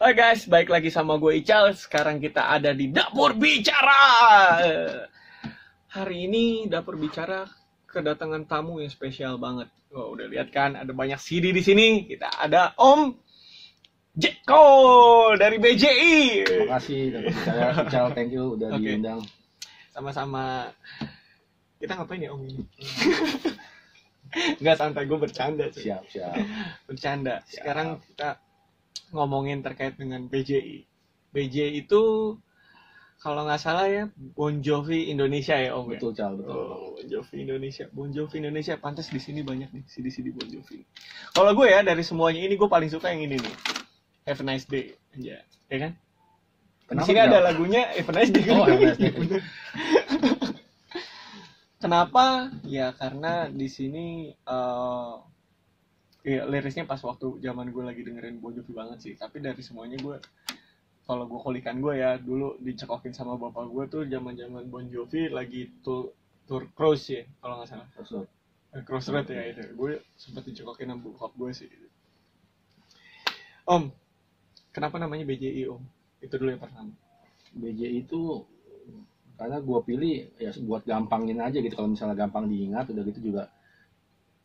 Hai guys, baik lagi sama gue Ical. Sekarang kita ada di Dapur Bicara. Hari ini Dapur Bicara kedatangan tamu yang spesial banget. Oh, udah lihat kan, ada banyak CD di sini. Kita ada Om Jeko dari BJI. Terima kasih Dapur Bicara, Ical, thank you udah diundang. Sama-sama. Kita ngapain ya Om ini? Enggak, santai, gue bercanda sih. Siap. Bercanda. Sekarang kita ngomongin terkait dengan BJI. BJI itu kalau nggak salah ya Bon Jovi Indonesia ya Om. Betul, Cal, betul. Oh, Bon Jovi Indonesia pantas di sini banyak nih CD Bon Jovi. Kalau gue ya dari semuanya ini gue paling suka yang ini nih. Have a Nice Day aja, ya kan? Di sini ada lagunya Have a Nice Day. Oh, Have a Nice Day. Kenapa? Ya karena di sini ya, lirisnya pas waktu zaman gue lagi dengerin Bon Jovi banget sih. Tapi dari semuanya gue, kalau gue kolikan gue ya, dulu dicekokin sama bapak gue tuh zaman Bon Jovi lagi tour cruise ya, kalau nggak salah. Crossroad ya itu. Gue sempet dicekokin sama bokap gue sih. Om, kenapa namanya BJI Om? Itu dulu yang pertama. BJI itu karena gue pilih ya buat gampangin aja gitu. Kalau misalnya gampang diingat, udah gitu juga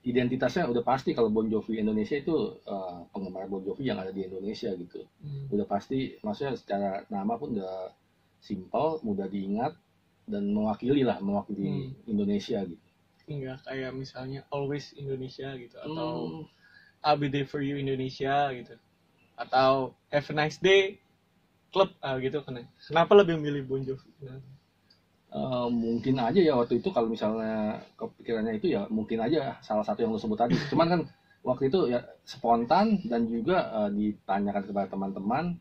identitasnya udah pasti. Kalau Bon Jovi Indonesia itu penggemar Bon Jovi yang ada di Indonesia gitu. Udah pasti, maksudnya secara nama pun udah simpel, mudah diingat dan mewakili Indonesia gitu. Enggak kayak misalnya Always Indonesia gitu, atau I'll Be There For You Indonesia gitu, atau Have a Nice Day Club gitu kan. Kenapa lebih memilih Bon Jovi? Mungkin aja ya waktu itu kalau misalnya kepikirannya itu ya mungkin aja salah satu yang lo sebut tadi. Cuman kan waktu itu ya spontan dan juga ditanyakan kepada teman-teman,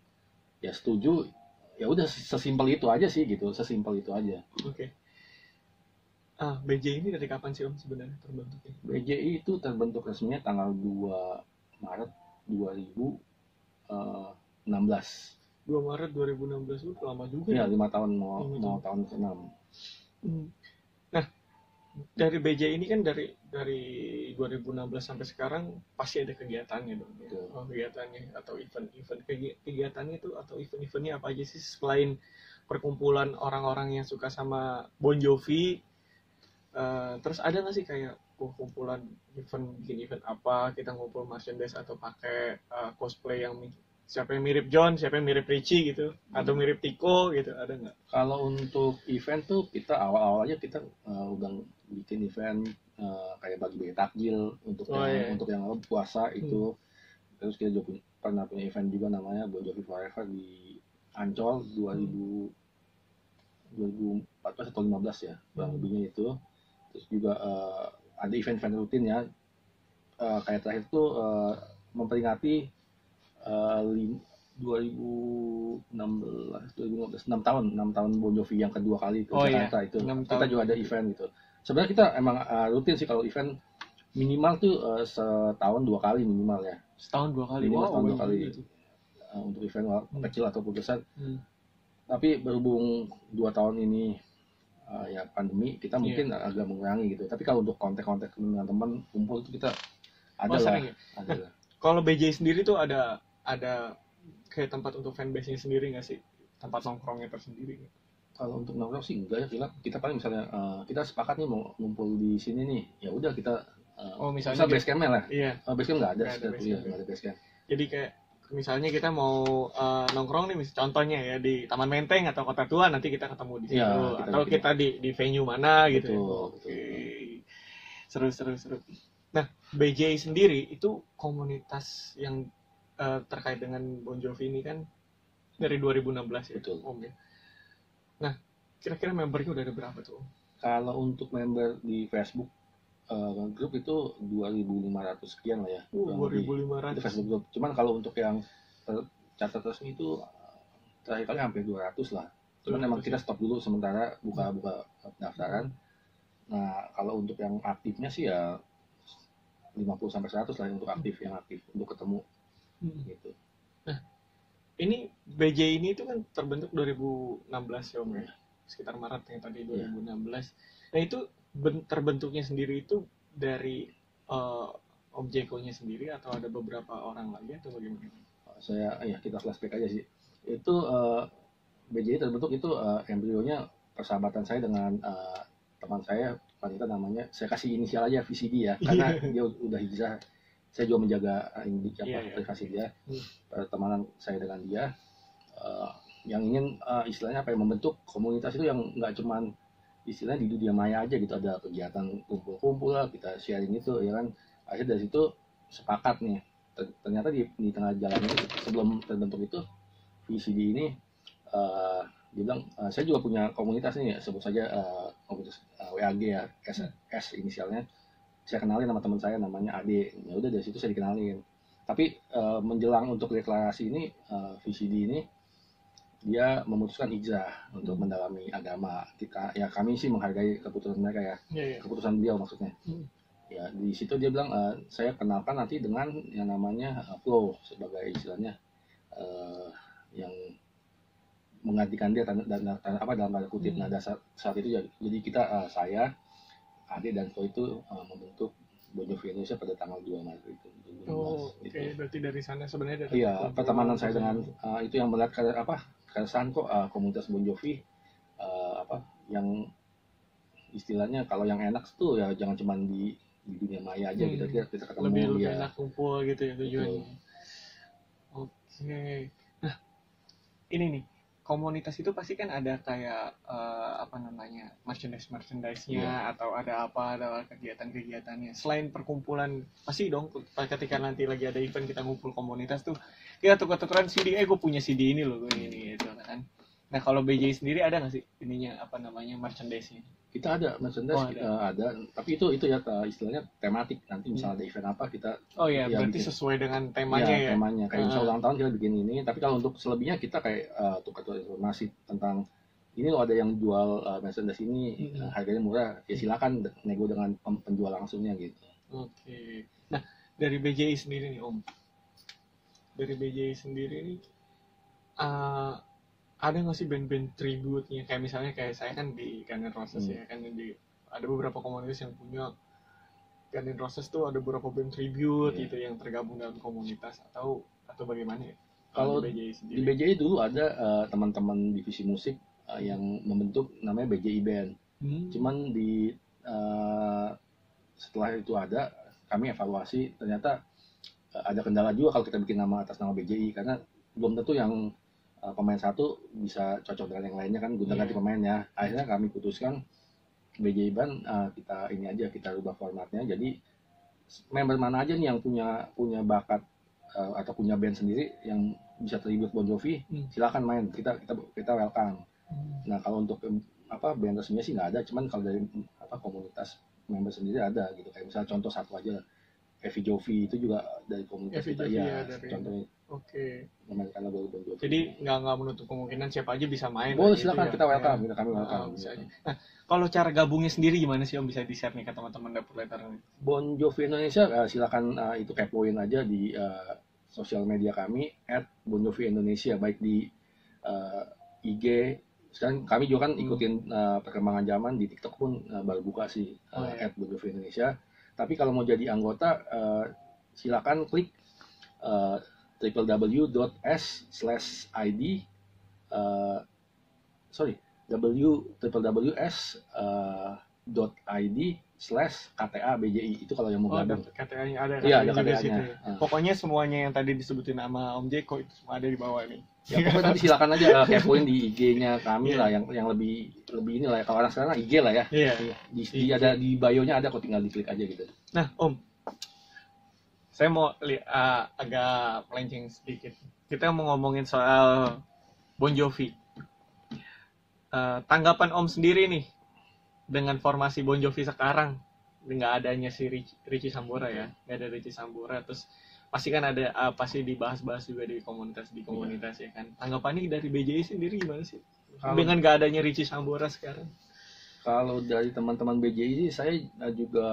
ya setuju, ya udah sesimpel itu aja sih gitu, sesimpel itu aja. Oke. BJI ini dari kapan sih Om sebenarnya terbentuknya? BJI itu terbentuk resminya tanggal 2 Maret 2016. 2 Maret 2016 itu lama juga ya. 5 tahun mau tahun ke-6. Nah, dari BJI ini kan dari 2016 sampai sekarang pasti ada kegiatannya dong. Kegiatannya atau kegiatannya itu atau event-eventnya apa aja sih selain perkumpulan orang-orang yang suka sama Bon Jovi? Terus ada nggak sih kayak kumpulan bikin event apa, kita ngumpul merchandise atau pakai cosplay yang siapa yang mirip John, siapa yang mirip Richie gitu, atau mirip Tiko gitu, ada nggak? Kalau untuk event tuh kita awal aja kita udah bikin event kayak bagi takjil untuk yang puasa itu. Terus kita juga pernah punya event juga namanya Bon Jovi Forever di Ancol 2014 atau 15 ya, kurang lebihnya itu. Terus juga ada event-event rutin ya, kayak terakhir tuh memperingati 2016, 6 tahun Bon Jovi yang kedua kali ke Jakarta itu. Kita juga ada event gitu. Sebenarnya kita emang rutin sih kalau event, minimal tuh setahun 2 kali minimal ya. Setahun 2 kali. Minimal setahun 2 kali untuk event kecil ataupun besar. Tapi berhubung 2 tahun ini ya pandemi, kita mungkin agak mengurangi gitu. Tapi kalau untuk kontak dengan teman kumpul itu kita ada lah. Kalau BJ sendiri tuh ada kayak tempat untuk fanbase-nya sendiri nggak sih? Tempat nongkrongnya tersendiri? Kalau untuk nongkrong sih enggak ya, kita paling misalnya kita sepakat nih mau ngumpul di sini nih, ya udah kita misalnya base camp-nya lah. Iya. Base camp nggak ada base camp. Jadi kayak misalnya kita mau nongkrong nih, contohnya ya di Taman Menteng atau Kota Tua, nanti kita ketemu di situ, atau kita di venue mana gitu. Betul. Seru. Nah, BJ sendiri itu komunitas yang terkait dengan Bon Jovi ini kan dari 2016 ya. Betul. Om ya. Nah, kira-kira membernya udah ada berapa tuh? Kalau untuk member di Facebook grup itu 2.500 sekian lah ya. 2.500. Itu Facebook grup. Cuman kalau untuk yang tercatat resmi itu terakhir kali hampir 200 lah. Cuman memang kita stop dulu sementara buka pendaftaran. Nah, kalau untuk yang aktifnya sih ya 50-100 lah untuk yang aktif untuk ketemu gitu. Nah, ini BJ ini itu kan terbentuk 2016 ya Om ya, sekitar Maret yang tadi 2016. Nah itu terbentuknya sendiri itu dari Om Jeko-nya sendiri atau ada beberapa orang lagi atau bagaimana? kita flashback aja sih. Itu BJI terbentuk itu embrionya persahabatan saya dengan teman saya wanita namanya, saya kasih inisial aja VCD ya, karena dia udah hijrah. Saya juga menjaga privasi dia, pertemanan saya dengan dia, yang ingin istilahnya membentuk komunitas itu yang nggak cuman istilahnya di dunia maya aja gitu, ada kegiatan kumpul-kumpul lah, kita sharing itu ya kan. Akhirnya dari situ sepakat nih, ternyata di tengah jalan itu sebelum terbentuk itu VCD ini, dia bilang saya juga punya komunitas nih, sebut saja komunitas WAG ya, S inisialnya. Saya kenalin sama teman saya namanya Ade. Ya udah dari situ saya dikenalin. Tapi menjelang untuk deklarasi ini, VCD ini dia memutuskan hijrah untuk mendalami agama. Kami sih menghargai keputusan mereka ya, keputusan beliau maksudnya. Ya di situ dia bilang saya kenalkan nanti dengan yang namanya flow sebagai istilahnya yang menggantikan dia dalam tanda kutip. Nah saat itu jadi kita saya Ade dan Flow itu membentuk Bon Jovi Indonesia pada tanggal 2 Maret itu. Oke, berarti dari sana sebenarnya dari pertemanan saya dengan itu yang melihat keresahan kok komunitas Bon Jovi yang istilahnya kalau yang enak tuh ya jangan cuma di dunia maya aja, kita ketemu lebih enak kumpul gitu ya tujuannya. Oke. Nah, ini nih, komunitas itu pasti kan ada kayak merchandise-nya atau ada kegiatan-kegiatannya. Selain perkumpulan, pasti dong ketika nanti lagi ada event kita ngumpul komunitas tuh kita tuker-tukeran CD, gue punya CD ini loh, gue ini gitu kan. Nah kalau BJI sendiri ada nggak sih ininya merchandise-nya? Kita ada merchandise, ada, tapi itu ya istilahnya tematik. Nanti misalnya ada event apa kita berarti bikin, sesuai dengan temanya ya. Temanya kayak misalnya ulang tahun kita bikin ini, tapi kalau untuk selebihnya kita kayak tukar-tukar informasi tentang ini loh, ada yang jual merchandise ini harganya murah, ya silakan nego dengan penjual langsungnya gitu. Oke. Nah dari BJI sendiri nih Om, ada nggak sih band-band tribute-nya? Kayak misalnya kayak saya kan di Guns N' Roses ya kan, ada beberapa komunitas yang punya Guns N' Roses tuh, ada beberapa band tribute gitu yang tergabung dalam komunitas atau bagaimana ya? Kalau di BJI dulu ada teman-teman divisi musik yang membentuk namanya BJI Band. Cuman setelah itu kami evaluasi, ternyata ada kendala juga kalau kita bikin nama atas nama BJI, karena belum tentu yang pemain satu bisa cocok dengan yang lainnya kan, ganti pemainnya. Akhirnya kami putuskan BJI Band kita rubah formatnya, jadi member mana aja nih yang punya bakat atau punya band sendiri yang bisa terlibat Bon Jovi, silakan main, kita welcome. Nah kalau untuk band resminya sih nggak ada, cuman kalau dari komunitas member sendiri ada gitu. Kayak misalnya contoh satu aja, Evi Jovi itu juga dari komunitas kita ya, contohnya. Oke. Memainkan lagu Bon Jovi. Jadi nggak menutup kemungkinan siapa aja bisa main. Boleh silakan, kita welcome, kami welcome. Bisa aja. Nah, kalau cara gabungnya sendiri gimana sih Om, bisa di share nih ke teman-teman dapur letter nih? Bon Jovi Indonesia silakan itu kepoin aja di sosial media kami @bonjovi_indonesia, baik di IG. Sekarang kami juga kan ikutin perkembangan zaman, di TikTok pun baru buka sih @bonjovi_indonesia. Tapi kalau mau jadi anggota silakan klik www.id/KTA-BJI. Itu kalau yang mau gabung. KTA-nya ada. Iya, ada KTA-nya. Pokoknya semuanya yang tadi disebutin sama Om Jeko itu semua ada di bawah nih. Ya pokoknya nanti silakan aja kepoin di IG-nya kami lah, yang lebih ini lah ya. Kalau orang sekarang IG lah ya. Iya. Ada di bio-nya ada kok, tinggal diklik aja gitu. Nah, Om, saya mau agak melenceng sedikit. Kita mau ngomongin soal Bon Jovi. Tanggapan Om sendiri nih dengan formasi Bon Jovi sekarang, nggak adanya si Richie Sambora ya, nggak ada Richie Sambora, terus pasti kan ada pasti dibahas-bahas juga di komunitas ya kan. Tanggapannya dari BJI sendiri gimana sih dengan nggak adanya Richie Sambora sekarang? Kalau dari teman-teman BJI sih, saya juga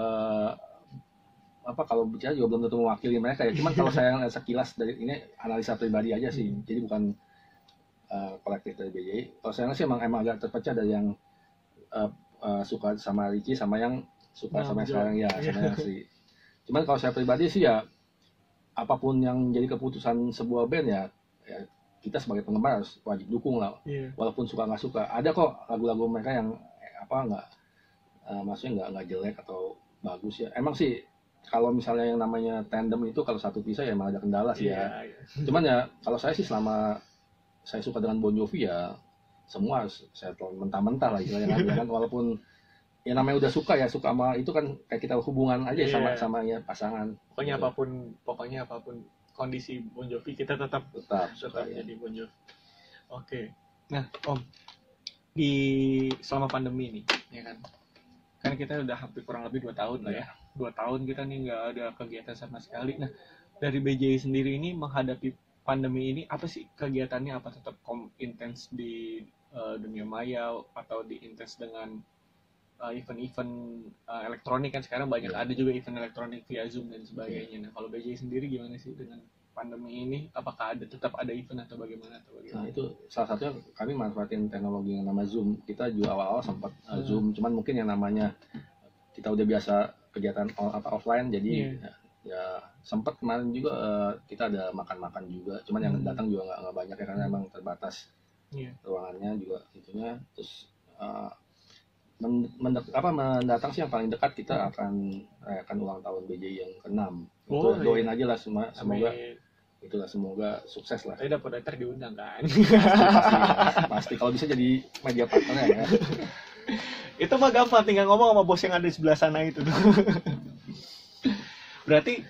kalau bicara juga belum tentu mewakili mereka ya. Cuman kalau saya sekilas dari ini analisa pribadi aja sih, jadi bukan kolektif dari BJI. Kalau saya sih emang agak terpecah dari yang suka sama Richie sama yang suka sama yang sekarang ya, sama yang asli. Cuman kalau saya pribadi sih ya apapun yang jadi keputusan sebuah band ya kita sebagai penggemar harus wajib dukung lah. Walaupun suka nggak suka, ada kok lagu-lagu mereka yang nggak maksudnya nggak jelek atau bagus ya. Emang sih kalau misalnya yang namanya tandem itu kalau satu pisah ya emang ada kendala sih ya. Cuman ya kalau saya sih selama saya suka dengan Bon Jovi ya semua saya telan mentah-mentah lah istilahnya kan. Walaupun ya namanya udah suka sama itu kan kayak kita hubungan aja sama ya pasangan. Pokoknya apapun kondisi Bon Jovi kita tetap jadi Bon Jovi. Oke. Nah, Om, selama pandemi ini ya kan kita udah hampir kurang lebih 2 tahun lah ya. 2 tahun kita nih nggak ada kegiatan sama sekali. Nah, dari BJI sendiri ini menghadapi pandemi ini apa sih kegiatannya? Apa tetap intens di dunia maya atau di intens dengan event-event elektronik kan sekarang banyak ada juga event elektronik via Zoom dan sebagainya. Nah, kalau BJI sendiri gimana sih dengan pandemi ini? Apakah tetap ada event atau bagaimana? Nah, itu salah satunya kami manfaatin teknologi yang nama Zoom. Kita juga awal-awal sempat Zoom, cuman mungkin yang namanya kita udah biasa kegiatan offline, jadi ya sempat kemarin juga kita ada makan-makan juga, cuman yang datang juga nggak banyak ya karena emang terbatas ruangannya juga itunya. Terus mendatang sih yang paling dekat kita akan rayakan ulang tahun BJI yang ke-6. Doain aja lah semoga sukses lah. Saya dapat daftar diundang kan. Pasti kalau bisa jadi media partner ya. Itu mah gampang, tinggal ngomong sama bos yang ada di sebelah sana itu. Berarti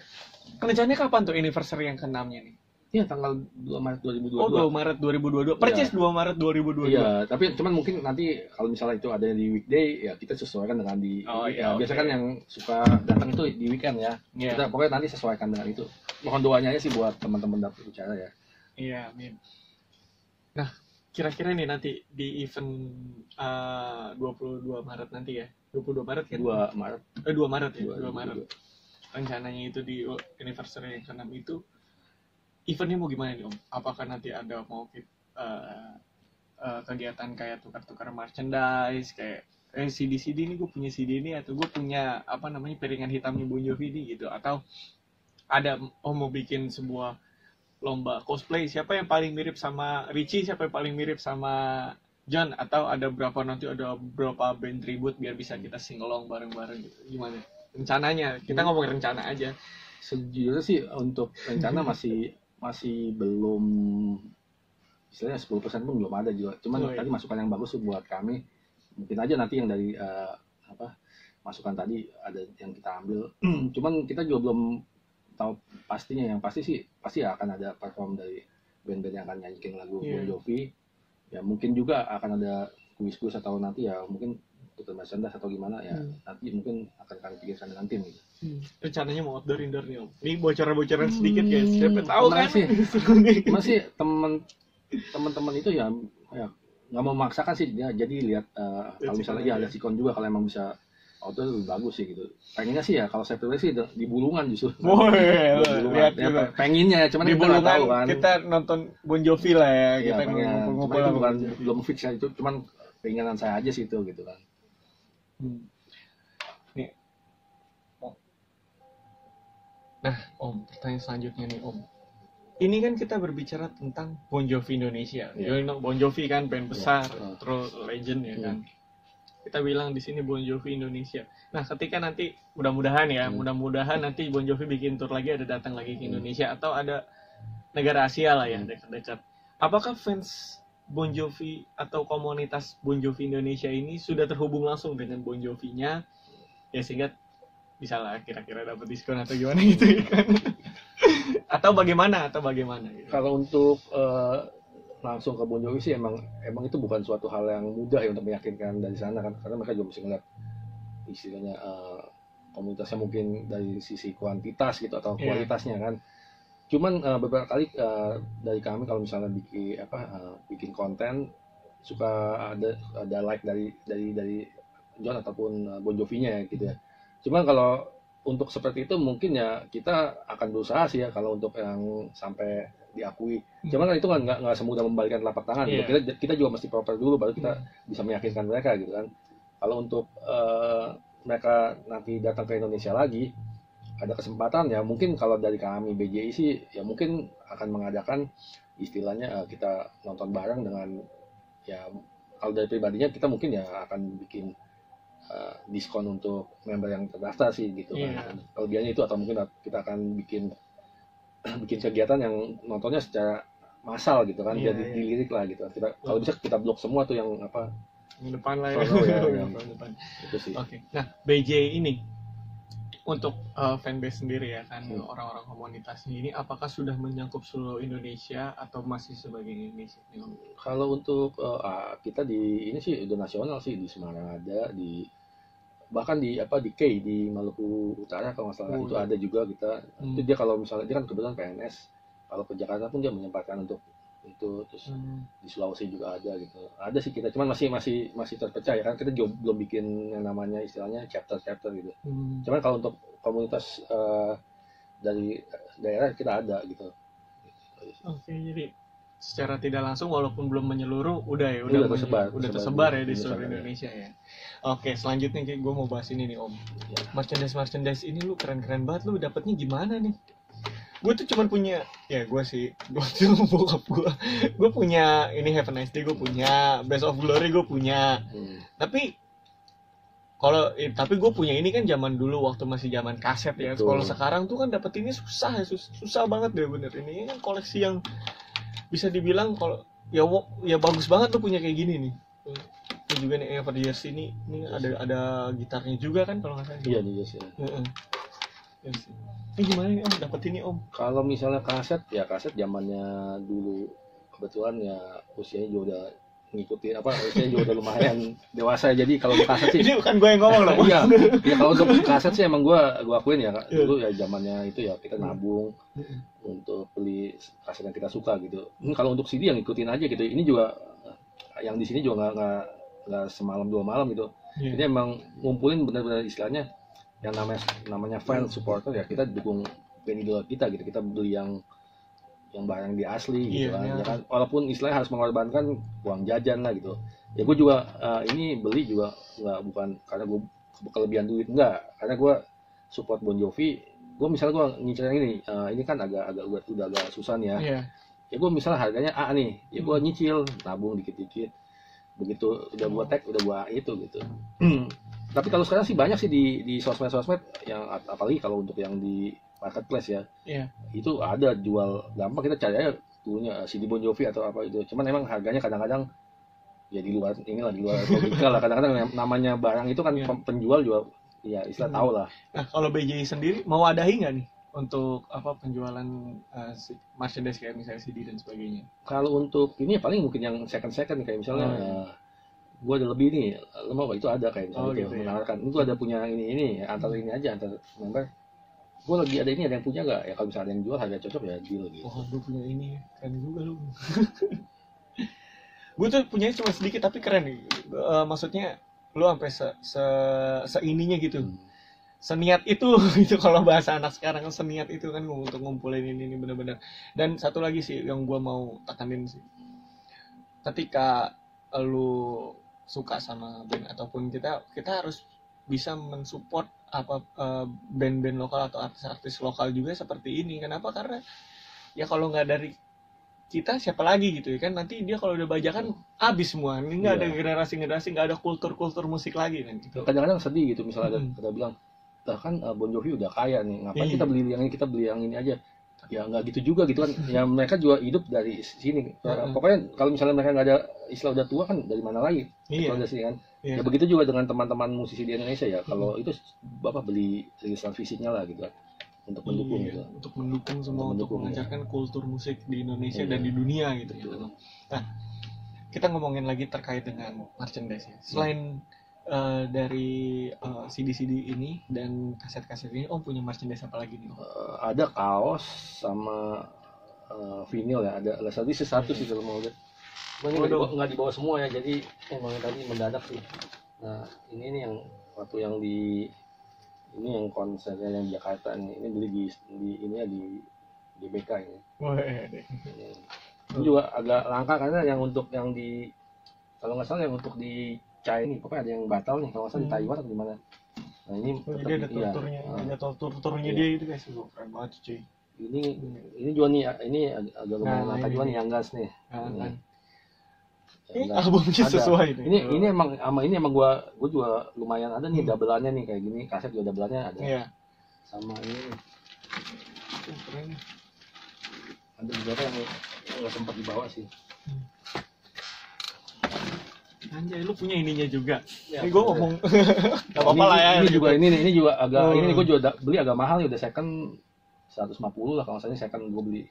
rencananya kapan tuh anniversary yang ke-6-nya nih? Iya, tanggal 2 Maret 2022. Oh, 2 Maret 2022. Percis 2 Maret 2022. Iya, tapi cuman mungkin nanti kalau misalnya itu ada di weekday, ya kita sesuaikan dengan biasanya kan yang suka datang itu di weekend ya. Kita pokoknya nanti sesuaikan dengan itu. Mohon doanya aja sih buat teman-teman dapur bicara ya. Iya, amin. Nah, kira-kira nih nanti di event 22 Maret nanti ya. 22 Maret kan? 2 Maret. 2 Maret ya, 2 Maret. Rencananya itu di anniversary yang ke-6 itu eventnya mau gimana nih Om? Apakah nanti ada mau kegiatan kayak tukar-tukar merchandise kayak CD ini gue punya CD ini atau gue punya piringan hitamnya Bon Jovi ini gitu, atau ada mau bikin sebuah lomba cosplay siapa yang paling mirip sama Richie, siapa yang paling mirip sama John, atau ada berapa band tribute biar bisa kita sing along bareng-bareng gitu. Gimana rencananya? Kita ngomongin rencana aja. Sejujurnya sih untuk rencana masih belum, istilahnya 10% pun belum ada juga. Cuman tadi masukan yang bagus buat kami. Mungkin aja nanti yang dari masukan tadi ada yang kita ambil. Cuman kita juga belum tahu pastinya. Yang pasti akan ada perform dari band-band yang akan nyanyiin lagu Bon Jovi. Ya mungkin juga akan ada kuis-kuis atau nanti ya mungkin tukar merchandise atau gimana ya. Nanti mungkin akan kami pikirkan dengan tim gitu. Rencananya mau outdoor indoor nih Om. Ini bocoran-bocoran sedikit guys. Siapa tahu kan? Masih teman-teman itu ya nggak mau memaksakan sih dia. Jadi lihat kalau misalnya ada sikon juga kalau emang bisa outdoor lebih bagus sih gitu. Pengennya sih ya kalau saya pribadi sih di Bulungan justru. Lihat ya, pengennya cuman di kita Bulungan tahu kan. Kita nonton Bon Jovi lah ya. Kita ngumpul-ngumpul itu bukan belum fix ya itu cuman keinginan saya aja sih itu gitu kan. Nah, Om, pertanyaan selanjutnya nih, Om. Ini kan kita berbicara tentang Bon Jovi Indonesia. Bon Jovi kan band besar, terus legend ya kan. Kita bilang di sini Bon Jovi Indonesia. Nah, ketika nanti mudah-mudahan nanti Bon Jovi bikin tour lagi, ada datang lagi ke Indonesia atau ada negara Asia lah ya dekat-dekat. Apakah fans Bon Jovi atau komunitas Bon Jovi Indonesia ini sudah terhubung langsung dengan Bon Jovi-nya ya sehingga bisa lah kira-kira dapat diskon atau gimana gitu ya kan? atau bagaimana gitu. Kalau untuk langsung ke Bon Jovi sih emang itu bukan suatu hal yang mudah ya untuk meyakinkan dari sana kan, karena mereka juga mesti ngeliat istilahnya komunitasnya mungkin dari sisi kuantitas gitu atau kualitasnya kan. Cuman beberapa kali dari kami kalau misalnya bikin konten suka ada like dari John ataupun Bon Jovi-nya gitu ya. Cuman kalau untuk seperti itu mungkin ya kita akan berusaha sih ya kalau untuk yang sampai diakui. Cuman kan itu nggak semudah membalikan telapak tangan. Gitu. Kita juga mesti proper dulu baru kita bisa meyakinkan mereka gitu kan. Kalau untuk mereka nanti datang ke Indonesia lagi, ada kesempatan ya mungkin kalau dari kami BJI sih ya mungkin akan mengadakan istilahnya kita nonton bareng dengan ya kalau dari pribadinya kita mungkin ya akan bikin diskon untuk member yang terdaftar sih gitu kan. Kelebihannya itu atau mungkin kita akan bikin kegiatan yang nontonnya secara massal gitu kan, jadi dilirik lah gitu. Kalau bisa kita blok semua tuh yang apa yang depan lah yang depan. Itu sih. Oke. Nah, BJ ini untuk fanbase sendiri ya kan, orang-orang komunitasnya ini apakah sudah menyangkup seluruh Indonesia atau masih sebagian Indonesia? Kalau untuk kita di ini sih udah nasional sih, di Semarang ada, bahkan di di Maluku Utara kalau nggak salah itu ada juga kita. Itu dia kalau misalnya dia kan kebetulan PNS, kalau ke Jakarta pun dia menyempatkan untuk itu, terus di Sulawesi juga ada gitu. Ada sih kita, cuman masih terpecah ya kan, kita juga belum bikin yang namanya istilahnya chapter gitu. Cuman kalau untuk komunitas dari daerah kita ada gitu. Oke, jadi secara tidak langsung walaupun belum menyeluruh udah tersebar ya di seluruh Indonesia ya. Oke, selanjutnya gue mau bahas ini nih Om. Merchandise ini lu keren-keren banget, lu dapetnya gimana nih? Gue tuh cuman punya, ya gue sih waktu bokap gue punya ini Have a Nice Day, gue punya Best of Glory, gue punya. Tapi gue punya ini kan zaman dulu waktu masih zaman kaset ya. Kalau sekarang tuh kan dapet ini susah banget deh bener. Ini kan koleksi yang bisa dibilang kalau ya bagus banget tuh punya kayak gini nih. Ini juga nih Ever Years ini ada gitarnya juga kan kalau nggak salah. Iya nih yes, ya. Ini gimana nih Om dapet ini Om? Kalau misalnya kaset zamannya dulu kebetulan ya usianya juga udah ngikutin usianya juga udah lumayan dewasa, jadi kalau kaset sih ini bukan gue yang ngomong loh. Iya kalau untuk kaset sih emang gue akuin ya dulu ya zamannya itu ya kita nabung untuk beli kaset yang kita suka gitu. Kalau untuk CD yang ngikutin aja gitu. Ini juga yang di sini juga nggak semalam 2 malam gitu. Jadi emang ngumpulin benar-benar istilahnya yang namanya fan supporter ya, kita dukung band idola kita gitu. Kita beli yang barang di asli gitu kan. Ya kan walaupun istilahnya harus mengorbankan uang jajan lah gitu. Ya gue juga ini beli juga bukan karena gue kelebihan duit, enggak, karena gue support Bon Jovi. Gue misalnya gue ngincer yang ini kan udah agak susah nih ya. Ya gue misalnya harganya A nih, ya gue nyicil, nabung dikit-dikit. Begitu udah gue tag, udah gue itu gitu. Tapi kalau sekarang sih banyak sih di sosmed yang apalagi kalau untuk yang di marketplace ya. Itu ada jual gampang, kita cari aja punya CD Bon Jovi atau apa itu. Cuman emang harganya kadang-kadang ya di luar logika lah. Kadang-kadang namanya barang itu kan penjual juga ya istilah tahu lah. Nah, kalau BJI sendiri mau adahi nggak nih untuk penjualan merchandise kayak misalnya CD dan sebagainya? Kalau untuk ini paling mungkin yang second kayak misalnya gue ada lebih nih, lo mau itu ada kayak misalnya gitu, menawarkan. Ini gue ada punya ini antar ini aja antar member. Gue lagi ada ini, ada yang punya nggak? Ya kalau misalnya ada yang jual harga cocok ya deal gitu. Gue punya ini, keren juga lu. Gue tuh punyanya cuma sedikit tapi keren nih. Maksudnya lu sampai seininya gitu. Seniat itu kalau bahasa anak sekarang seniat itu kan untuk ngumpulin ini benar-benar. Dan satu lagi sih yang gue mau tekanin sih, ketika lu suka sama band ataupun kita harus bisa mensupport band-band lokal atau artis-artis lokal juga seperti ini. Kenapa? Karena ya kalau nggak dari kita siapa lagi gitu ya kan, nanti dia kalau udah bajakan habis semua. Ini nggak ada generasi nggak ada kultur musik lagi kan gitu. Kadang-kadang sedih gitu misalnya kita bilang kan Bon Jovi udah kaya nih, ngapain kita beli yang ini, kita beli yang ini aja. Ya nggak gitu juga gitu kan. Ya mereka juga hidup dari sini. Pokoknya kalau misalnya mereka nggak ada istilah udah tua kan dari mana lagi? Kalau dari sini kan. Ya begitu juga dengan teman-teman musisi di Indonesia ya. Kalau itu Bapak beli rilisan fisiknya lah gitu kan. Untuk mendukung gitu. Untuk mendukung semua, untuk mengajarkan kultur musik di Indonesia dan di dunia gitu. Nah, kita ngomongin lagi terkait dengan merchandise ya. Selain dari CD-CD ini dan kaset-kaset ini, Om punya merchandise apa lagi nih? Ada kaos sama vinyl ya, ada satu sih kalau mau lihat. Nggak dibawa semua ya, jadi emang tadi mendadak sih. Nah ini nih yang waktu yang yang konsernya yang di Jakarta nih, ini beli di ini ya di GBK ini. Ini juga agak langka karena yang untuk yang kalau nggak salah yang untuk di China nih, pokoknya ada yang batal nih kalau nggak salah di Taiwan atau di mana. Nah ini Dia ada tur-turnya, ada tur-turnya dia itu guys, keren banget cuy. Ini juga nih, ini agak lumayan langka juga nih, Young Guns nih. Ini albumnya sesuai nih. Ini emang gua juga lumayan ada nih double-annya nih kayak gini, kaset juga double-annya ada. Iya. Sama ini. Keren. Ada beberapa yang nggak sempat dibawa sih. Anjay, lu punya ininya juga. Ya, ini gue ngomong nggak apa-apa lah ya. Ini juga agak ini gue juga beli agak mahal ya, udah second 150 lah kalau misalnya second gue beli.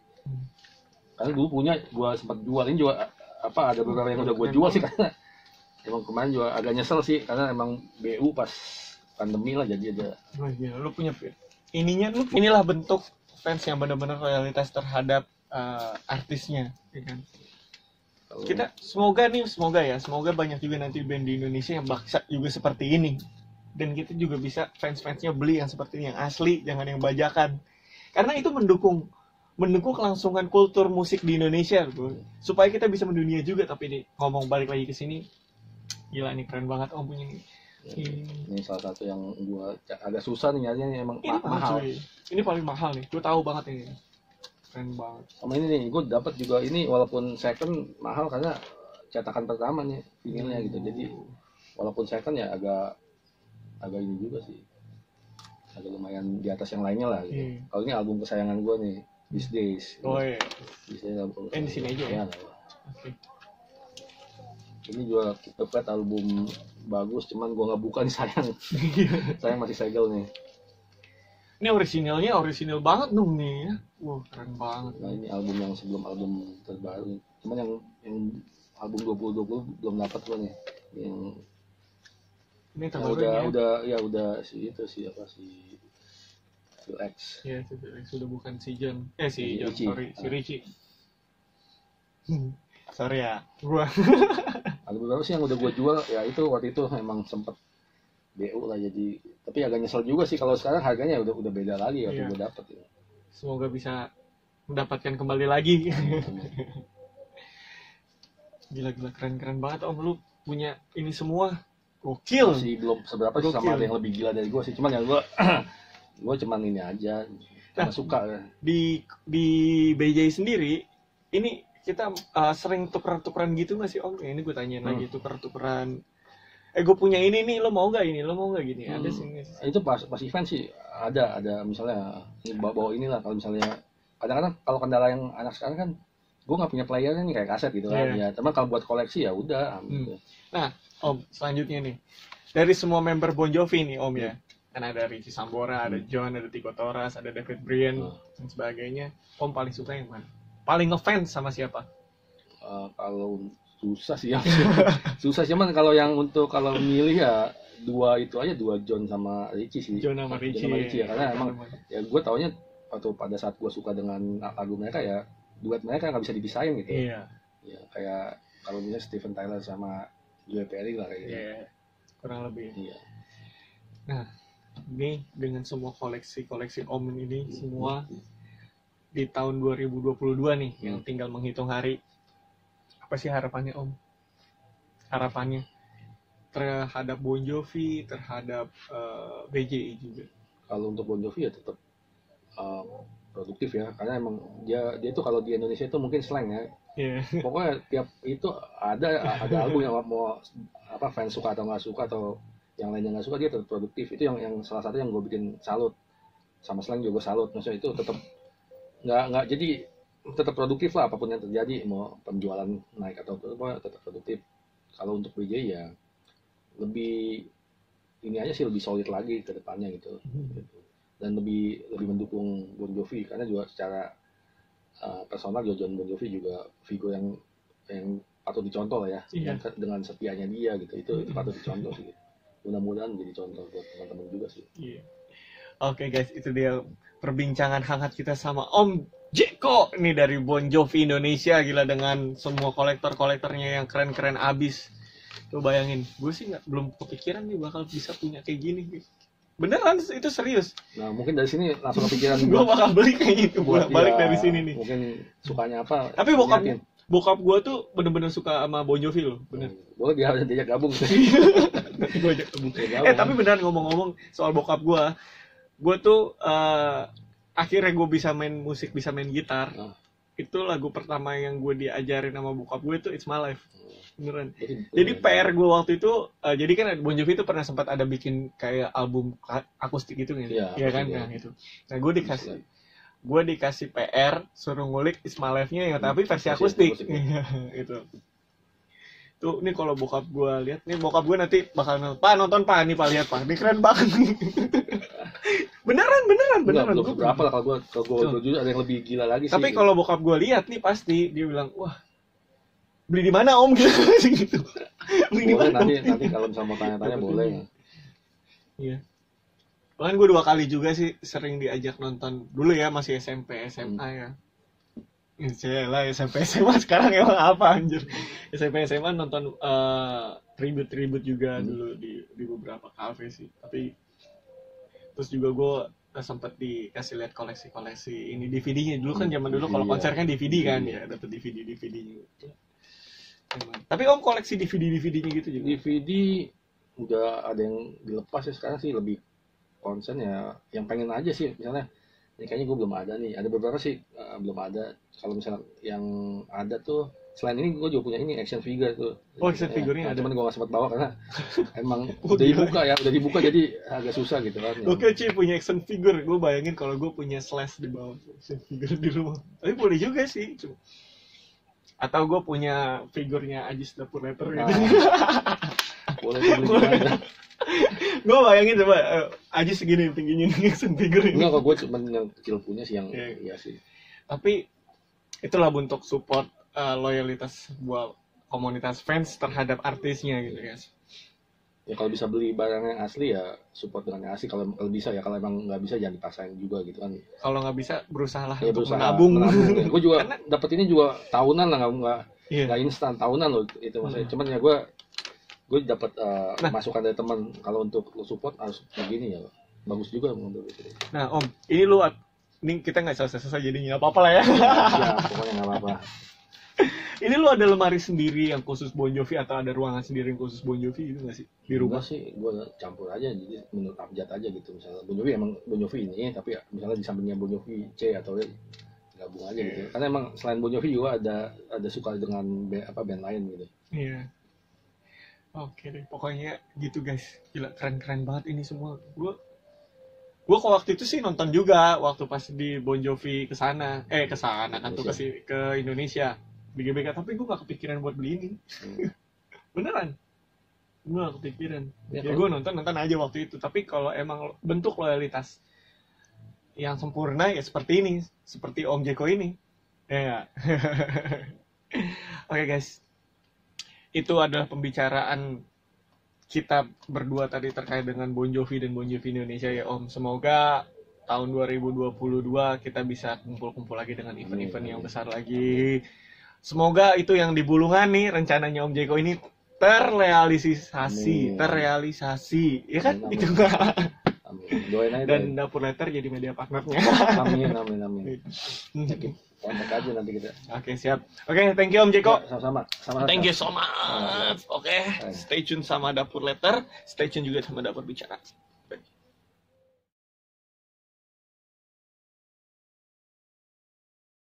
Karena dulu punya gue sempat jual, ini juga ada beberapa yang udah gue jual sih karena emang kemarin juga agak nyesel sih karena emang BU pas pandemi lah jadi ada. Wah, gila, lu punya inilah bentuk fans yang benar-benar loyalitas terhadap artisnya, ya kan? Kita semoga banyak juga nanti band di Indonesia yang baksa juga seperti ini, dan kita juga bisa fans-fansnya beli yang seperti ini, yang asli, jangan yang bajakan, karena itu mendukung kelangsungan kultur musik di Indonesia bro. Supaya kita bisa mendunia juga. Tapi nih ngomong balik lagi ke sini, gila nih keren banget Om punya ini. Ini salah satu yang gua agak susah nih nyarinya, emang ini mahal. Ini paling mahal nih, gue tahu banget ini. Keren banget. Sama ini nih, gue dapat juga ini walaupun second mahal karena cetakan pertama nih vinilnya gitu. Jadi walaupun second ya agak ini juga sih, agak lumayan di atas yang lainnya lah gitu. Kalau ini album kesayangan gue nih, These Days. Oh iya. These Days album. Di sini aja ya. Okay. Ini juga kita lihat album bagus, cuman gue nggak buka nih sayang. Sayang masih segel nih. Ini orisinal banget dong nih ya. Wah, keren banget. Nah, ini album yang sebelum album terbaru. Cuman yang album 2020 belum dapat gua nih. Yang ini terbaru udah si Phil X. Iya, Phil X sudah bukan si John. Si Richie. Sorry ya. Gua. Album baru sih yang udah gua jual ya itu waktu itu emang sempet BU lah jadi, tapi agak nyesel juga sih kalau sekarang harganya udah beda lagi waktu gue dapet ya. Semoga bisa mendapatkan kembali lagi. Gila keren banget Om, lu punya ini semua gokil. Masih belum seberapa sih sama ada yang lebih gila dari gue sih, cuman yang gue cuman ini aja suka ya. Di BJ sendiri ini kita sering tukeran gitu nggak sih Om? Ini gue tanyain lagi, tukeran gue punya ini nih, lo mau nggak ini, lo mau nggak gini? Ada sih. Itu pas event sih ada misalnya bawa inilah, kalau misalnya kadang-kadang kalau kendala yang anak sekarang kan gue nggak punya playernya nih kayak kaset gitu kan ya, teman kalau buat koleksi ya udah. Nah Om, selanjutnya nih dari semua member Bon Jovi nih Om ya, kan ada Richie Sambora, ada John, ada Tico Torres, ada David Bryan dan sebagainya. Om paling suka yang mana? Paling ngefans sama siapa? Kalau susah sih ya. Susah sih, cuman kalau milih ya dua John sama Richie sih. John sama Richie ya, karena emang ya gue taunya waktu pada saat gue suka dengan lagu mereka ya, duet mereka nggak bisa dipisahin gitu. Iya. Ya kayak kalau misalnya Steven Tyler sama Joe Perry lah kayak gitu. Iya. Kurang lebih. Iya. Nah, ini dengan semua koleksi Om ini semua di tahun 2022 nih yang tinggal menghitung hari. Apa sih harapannya Om? Harapannya terhadap Bon Jovi, terhadap BJI juga. Kalau untuk Bon Jovi ya tetap produktif ya, karena emang dia itu kalau di Indonesia itu mungkin slang ya. Pokoknya tiap itu ada album yang mau fans suka atau nggak suka atau yang lainnya nggak suka, dia tetap produktif. Itu yang salah satu yang gue bikin salut, sama slang juga salut. Maksudnya itu tetap nggak jadi tetap produktif lah apapun yang terjadi, mau penjualan naik atau apa tetap produktif. Kalau untuk BJ ya lebih ini aja sih, lebih solid lagi ke depannya gitu. Dan lebih mendukung Bon Jovi karena juga secara personal John Bon Jovi juga figur yang patut dicontoh lah ya. Dengan setianya dia gitu, itu patut dicontoh sih. Mudah-mudahan jadi contoh buat teman-teman juga sih. Oke guys, itu dia perbincangan hangat kita sama Om Jeko nih dari Bon Jovi Indonesia. Gila, dengan semua kolektornya yang keren-keren abis. Tuh bayangin, gue sih belum kepikiran nih bakal bisa punya kayak gini. Beneran, itu serius. Nah mungkin dari sini langsung kepikiran gue bakal beli kayak gitu, balik dari sini nih. Mungkin sukanya apa. Tapi bokap gue tuh bener-bener suka sama Bon Jovi loh, bener. Boleh diajak gabung. Nanti gue ajak gabung. Tapi beneran ngomong-ngomong soal bokap gue tuh akhirnya gue bisa main musik, bisa main gitar. Itu lagu pertama yang gue diajarin sama bokap gue itu It's My Life. Beneran. Jadi PR gue waktu itu, jadi kan Bon Jovi itu pernah sempat ada bikin kayak album akustik gitu kan, ya kan, nah itu. Nah gue dikasih PR suruh ngulik It's My Life-nya ya, tapi versi akustik. Itu. Tuh, nih kalau bokap gue lihat, nih bokap gue nanti bakal nonton Pak, nih Pak lihat Pak, ini keren banget. beneran. Belum berapa lah kalau gue jujur ada yang lebih gila lagi sih. Tapi kalau bokap gue lihat nih pasti dia bilang, wah, beli di mana om gitu. Beli di mana? Nanti kalau misalnya mau tanya-tanya boleh. Iya. Bahkan gue 2 kali juga sih sering diajak nonton dulu ya, masih SMP SMA ya. Lah SMP SMA sekarang emang apa anjir. SMP SMA nonton tribute juga dulu di beberapa kafe sih. Tapi terus juga gue sempat dikasih lihat koleksi ini DVD-nya dulu kan, zaman dulu kalau konser kan DVD kan ya, dapat DVD-nya. Tapi om koleksi DVD-nya gitu juga? DVD udah ada yang dilepas ya sekarang sih, lebih konsen ya yang pengen aja sih. Misalnya ini kayaknya gue belum ada nih, ada beberapa sih belum ada. Kalau misalnya yang ada tuh selain ini gue juga punya ini action figure tuh. Action figurnya ada. Cuman gue gak sempat bawa karena emang udah dibuka jadi agak susah gitu kan. Oke Ci punya action figure, gue bayangin kalau gue punya Slash di bawah action figure di rumah. Tapi boleh juga sih. Atau gue punya figurnya Ajis Dapur Letter gitu. Boleh. Gue bayangin coba Ajis segini tingginya nih action figure ini. Enggak, kalau gue cuma yang kecil punya sih yang iya sih. Tapi itulah bentuk support loyalitas buat komunitas fans terhadap artisnya gitu guys. Ya kalau bisa beli barang yang asli ya support dengan yang asli, kalau bisa ya, kalau emang nggak bisa jangan dipaksain juga gitu kan. Kalau nggak bisa berusahalah ya, untuk menabung. Ya. Gue juga dapat ini juga tahunan lah, nggak instan, tahunan loh itu maksudnya. Cuman ya gue dapat masukan dari teman, kalau untuk lo support harus begini ya, bagus juga menurut itu. Nah om, ini kita nggak selesai jadinya, nggak apa-apa lah ya. Ya pokoknya nggak apa-apa. Ini lu ada lemari sendiri yang khusus Bon Jovi atau ada ruangan sendiri yang khusus Bon Jovi gitu nggak sih di rumah? Enggak sih, gue campur aja, jadi menurut abjad aja gitu. Misalnya Bon Jovi emang Bon Jovi ini, tapi misalnya di sampingnya Bon Jovi C atau gabung aja gitu. Karena emang selain Bon Jovi juga ada suka dengan band lain gitu. Iya. Oke deh, pokoknya gitu guys. Gila keren banget ini semua. Gue kok waktu itu sih nonton juga waktu pas di Bon Jovi kesana kan tuh ke Indonesia di GBK, tapi gue gak kepikiran buat beli ini. Beneran gue gak kepikiran ya gue nonton aja waktu itu. Tapi kalau emang bentuk loyalitas yang sempurna ya seperti ini, seperti Om Jeko ini ya. Oke guys, itu adalah pembicaraan kita berdua tadi terkait dengan Bon Jovi dan Bon Jovi Indonesia ya Om. Semoga tahun 2022 kita bisa kumpul-kumpul lagi dengan event-event yang besar lagi. Semoga itu yang di Bulungan nih, rencananya Om Jeko ini terrealisasi, ya kan? Amin. Itu enggak. Doain aja. Dan Dapur Letter jadi media partnernya. Amin. Kontak aja nanti kita. Oke, siap. Oke, thank you Om Jeko. Ya, sama. Thank you so much. Oke, stay tune sama Dapur Letter, stay tune juga sama Dapur Bicara.